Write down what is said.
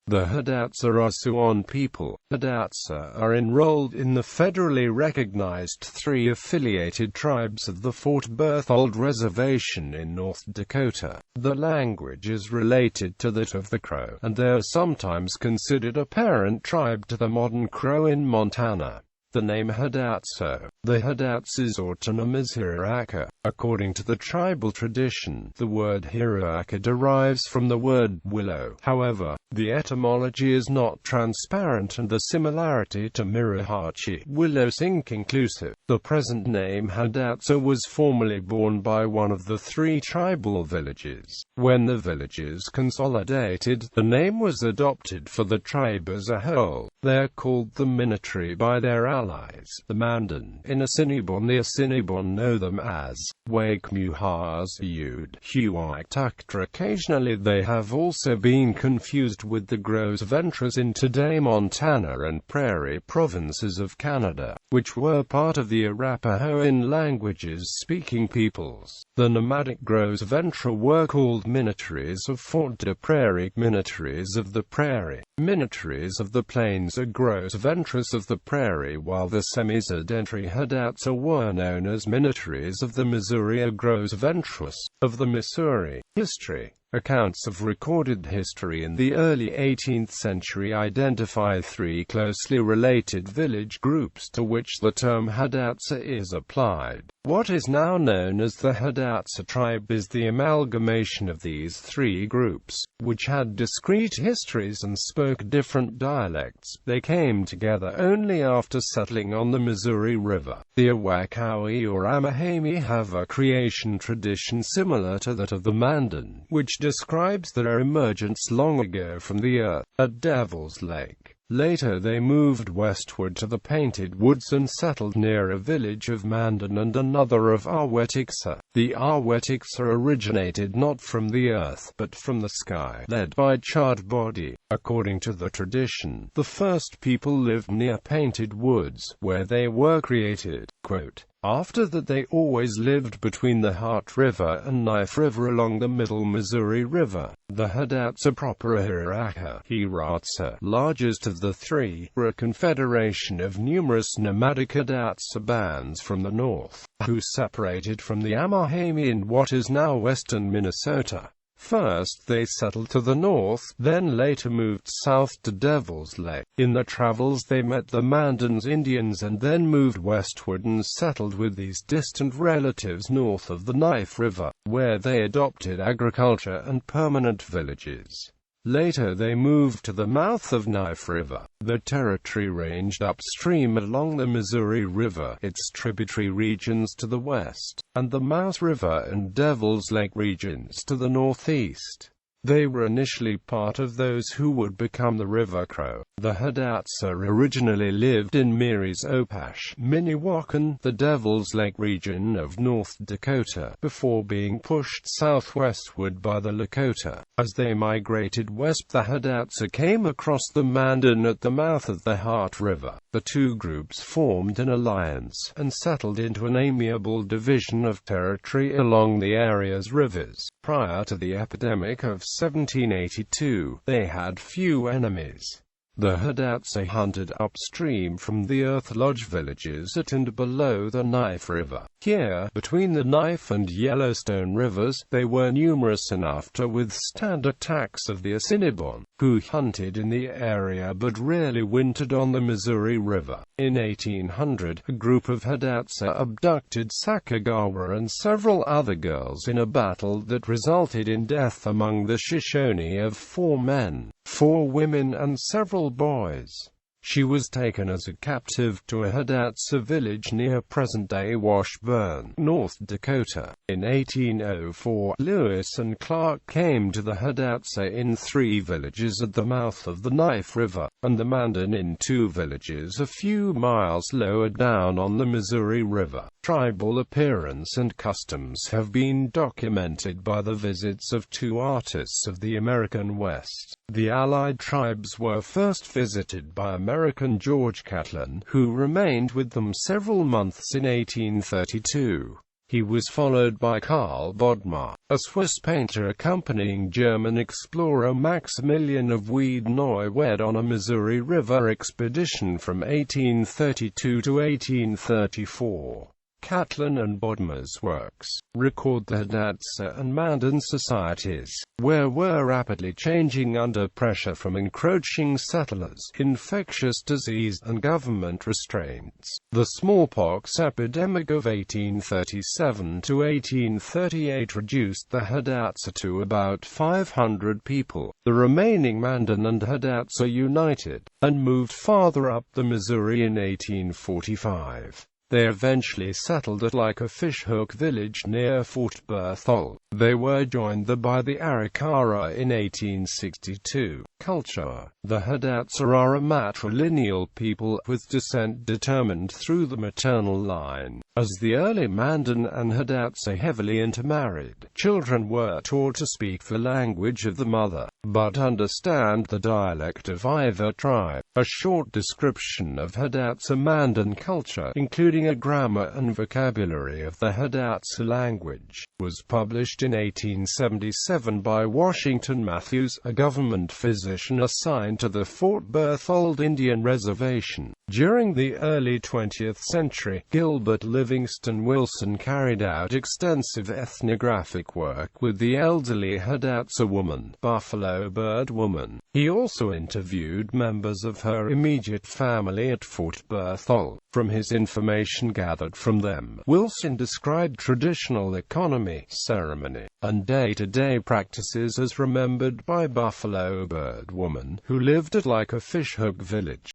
The Hidatsa are Siouan people. Hidatsa are enrolled in the federally recognized 3 affiliated tribes of the Fort Berthold Reservation in North Dakota. The language is related to that of the Crow, and they are sometimes considered a parent tribe to the modern Crow in Montana. The name Hidatsa. The Hidatsa's autonym is Hidatsa. According to the tribal tradition, the word Hidatsa derives from the word willow. However, the etymology is not transparent and the similarity to Mirahachi, willow is inconclusive. The present name Hidatsa was formerly borne by one of the 3 tribal villages. When the villages consolidated, the name was adopted for the tribe as a whole. They are called the Minatri by their allies, the Mandan. In Assiniboine, the Assiniboine know them as Wakmuhas Yud Huaytuktra. Occasionally they have also been confused with the Gros Ventres in today Montana and Prairie provinces of Canada, which were part of the Arapahoan languages-speaking peoples. The nomadic Gros Ventres were called Minatries of Fort de Prairie, Minatries of the Prairie, Minatries of the Plains are Gros Ventres of the Prairie, while the semi-sedentary Hidatsa were known as Minatries of the Missouri or Gros Ventres of the Missouri. History. Accounts of recorded history in the early 18th century identify 3 closely related village groups to which the term Hidatsa is applied. What is now known as the Hidatsa tribe is the amalgamation of these 3 groups, which had discrete histories and spoke different dialects. They came together only after settling on the Missouri River. The Awakawi or Amahami have a creation tradition similar to that of the Mandan, which describes their emergence long ago from the earth, at Devil's Lake. Later they moved westward to the Painted Woods and settled near a village of Mandan and another of Awetiksa. The Awetiksa originated not from the earth, but from the sky, led by Charles Bodmer. According to the tradition, the first people lived near Painted Woods, where they were created. Quote, after that they always lived between the Heart River and Knife River along the middle Missouri River. The Hidatsa proper Hidatsa, largest of the 3, were a confederation of numerous nomadic Hidatsa bands from the north, who separated from the Amahami in what is now western Minnesota. First they settled to the north, then later moved south to Devil's Lake. In their travels they met the Mandan's Indians and then moved westward and settled with these distant relatives north of the Knife River, where they adopted agriculture and permanent villages. Later they moved to the mouth of Knife River. Their territory ranged upstream along the Missouri River, its tributary regions to the west, and the Mouse River and Devil's Lake regions to the northeast. They were initially part of those who would become the River Crow. The Hidatsa originally lived in Mary's Opash, Minnewacan, the Devil's Lake region of North Dakota, before being pushed southwestward by the Lakota. As they migrated west, the Hidatsa came across the Mandan at the mouth of the Heart River. The 2 groups formed an alliance, and settled into an amiable division of territory along the area's rivers. Prior to the epidemic of 1782, they had few enemies. The Hidatsa hunted upstream from the Earth Lodge villages at and below the Knife River. Here, between the Knife and Yellowstone rivers, they were numerous enough to withstand attacks of the Assiniboine, who hunted in the area but rarely wintered on the Missouri River. In 1800, a group of Hidatsa abducted Sakagawa and several other girls in a battle that resulted in death among the Shoshone of 4 men, 4 women and several boys. She was taken as a captive to a Hidatsa village near present-day Washburn, North Dakota. In 1804, Lewis and Clark came to the Hidatsa in 3 villages at the mouth of the Knife River, and the Mandan in 2 villages a few miles lower down on the Missouri River. Tribal appearance and customs have been documented by the visits of 2 artists of the American West. The Allied tribes were first visited by American George Catlin, who remained with them several months in 1832. He was followed by Karl Bodmer, a Swiss painter accompanying German explorer Maximilian of Wied-Neuwied on a Missouri River expedition from 1832 to 1834. Catlin and Bodmer's works record the Hidatsa and Mandan societies, where were rapidly changing under pressure from encroaching settlers, infectious disease, and government restraints. The smallpox epidemic of 1837 to 1838 reduced the Hidatsa to about 500 people. The remaining Mandan and Hidatsa united, and moved farther up the Missouri in 1845. They eventually settled at like a fishhook village near Fort Berthold. They were joined there by the Arikara in 1862. Culture. The Hidatsa are a matrilineal people, with descent determined through the maternal line. As the early Mandan and Hidatsa heavily intermarried, children were taught to speak the language of the mother, but understand the dialect of either tribe. A short description of Hidatsa Mandan culture, including a grammar and vocabulary of the Hidatsa language, was published in 1877 by Washington Matthews, a government physician assigned to the Fort Berthold Indian Reservation. During the early 20th century, Gilbert Livingston Wilson carried out extensive ethnographic work with the elderly Hidatsa woman, Buffalo Bird Woman. He also interviewed members of her immediate family at Fort Berthold. From his information gathered from them, Wilson described traditional economy, ceremony, and day-to-day practices as remembered by Buffalo Bird Woman, who lived at like a fishhook village.